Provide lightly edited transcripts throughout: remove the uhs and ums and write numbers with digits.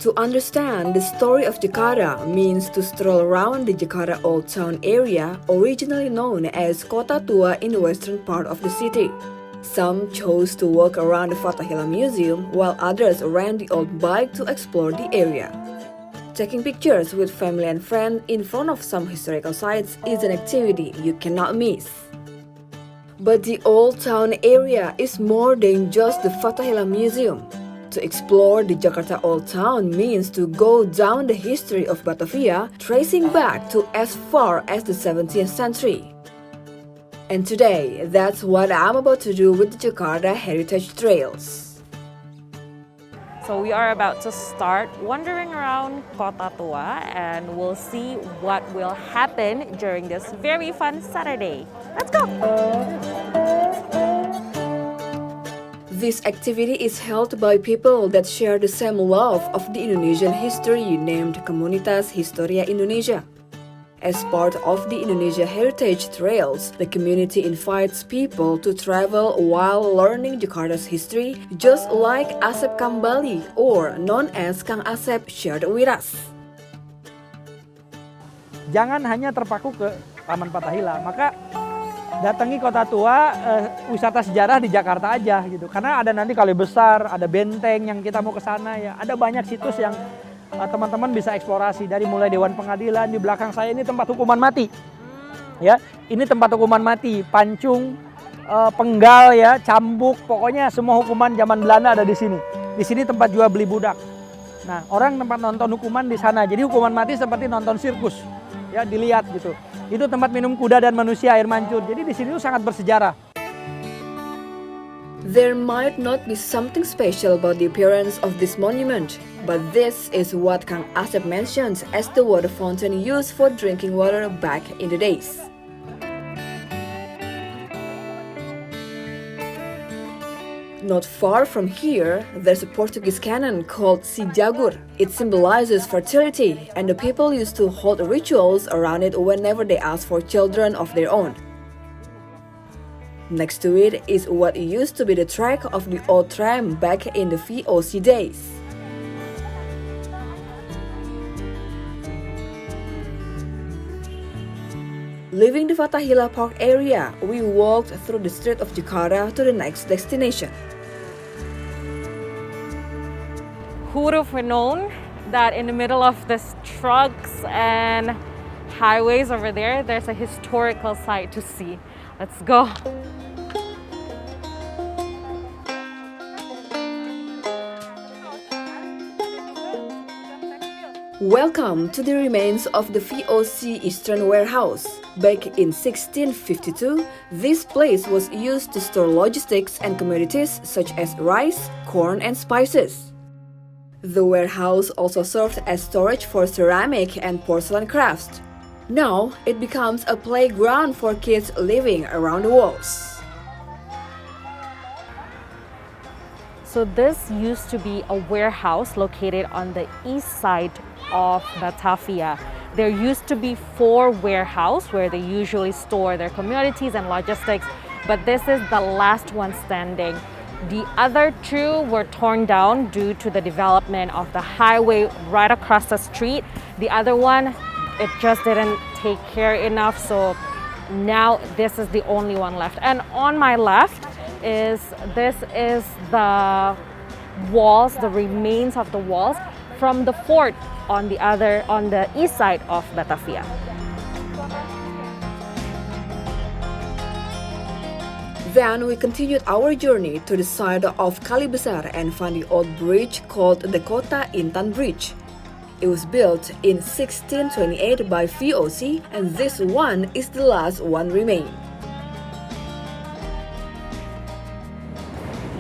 To understand the story of Jakarta means to stroll around the Jakarta Old Town area, originally known as Kota Tua in the western part of the city. Some chose to walk around the Fatahillah Museum, while others ran the old bike to explore the area. Taking pictures with family and friends in front of some historical sites is an activity you cannot miss. But the Old Town area is more than just the Fatahillah Museum. To explore the Jakarta Old Town means to go down the history of Batavia, tracing back to as far as the 17th century. And today, that's what I'm about to do with the Jakarta Heritage Trails. So we are about to start wandering around Kota Tua, and we'll see what will happen during this very fun Saturday. Let's go! This activity is held by people that share the same love of the Indonesian history named Komunitas Historia Indonesia. As part of the Indonesia Heritage Trails, the community invites people to travel while learning Jakarta's history, just like Asep Kembali, or known as Kang Asep, shared with us. Jangan hanya terpaku ke Taman Fatahillah, maka datangi Kota Tua, wisata sejarah di Jakarta aja gitu. Karena ada nanti Kali Besar, ada benteng yang kita mau ke sana ya. Ada banyak situs yang teman-teman bisa eksplorasi, dari mulai Dewan Pengadilan. Di belakang saya ini tempat hukuman mati. Ya, ini tempat hukuman mati, pancung, penggal ya, cambuk, pokoknya semua hukuman zaman Belanda ada di sini. Di sini tempat jual beli budak. Nah, orang tempat nonton hukuman di sana. Jadi hukuman mati seperti nonton sirkus. Ya, dilihat gitu. Itu tempat minum kuda dan manusia air mancur. Jadi di sini tuh sangat bersejarah. There might not be something special about the appearance of this monument, but this is what Kang Asep mentions as the water fountain used for drinking water back in the days. Not far from here, there's a Portuguese cannon called Si Jagur. It symbolizes fertility, and the people used to hold rituals around it whenever they asked for children of their own. Next to it is what used to be the track of the old tram back in the VOC days. Leaving the Fatahillah Park area, we walked through the street of Jakarta to the next destination. Who would have known that in the middle of these trucks and highways over there, there's a historical site to see. Let's go. Welcome to the remains of the VOC Eastern Warehouse. Back in 1652, this place was used to store logistics and commodities such as rice, corn, and spices. The warehouse also served as storage for ceramic and porcelain crafts. Now, it becomes a playground for kids living around the walls. So this used to be a warehouse located on the east side of Batavia. There used to be 4 warehouses where they usually store their commodities and logistics, but this is the last one standing. The other 2 were torn down due to the development of the highway right across the street. The other one, it just didn't take care enough, so now this is the only one left. And on my left is the walls, the remains of the walls from the fort on the east side of Batavia. Then we continued our journey to the side of Kali Besar and found the old bridge called the Kota Intan Bridge. It was built in 1628 by VOC, and this one is the last one remaining.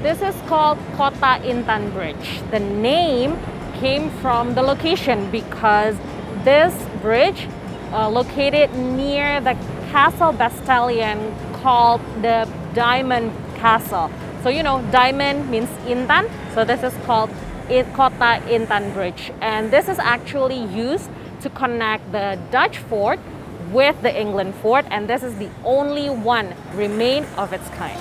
This is called Kota Intan Bridge. The name came from the location because this bridge located near the castle bastion called the Diamond Castle. So you know, diamond means Intan, so this is called Kota Intan Bridge. And this is actually used to connect the Dutch fort with the England fort, and this is the only one remain of its kind.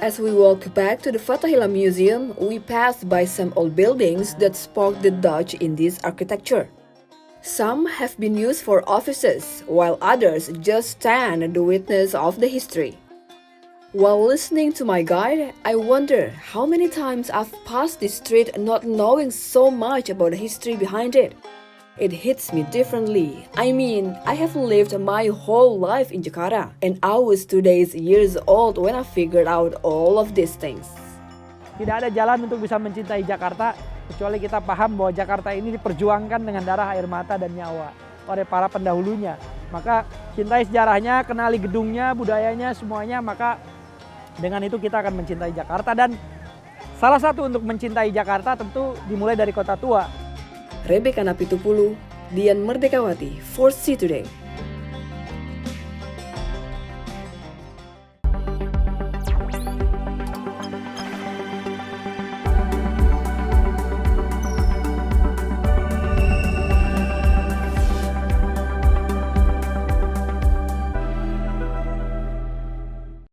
As As we walk back to the Batavia Museum, we pass by some old buildings that sparked the Dutch in this architecture. Some have been used for offices, while others just stand the witness of the history. While listening to my guide, I wonder how many times I've passed this street not knowing so much about the history behind it. It hits me differently. I mean, I have lived my whole life in Jakarta, and I was 2 years old when I figured out all of these things. Tidak ada jalan untuk bisa mencintai Jakarta kecuali kita paham bahwa Jakarta ini diperjuangkan dengan darah, air mata, dan nyawa oleh para pendahulunya. Maka cintai sejarahnya, kenali gedungnya, budayanya, semuanya, maka dengan itu kita akan mencintai Jakarta. Dan salah satu untuk mencintai Jakarta tentu dimulai dari Kota Tua. Rebecca Napitupulu, Dian Merdekawati, for See Today.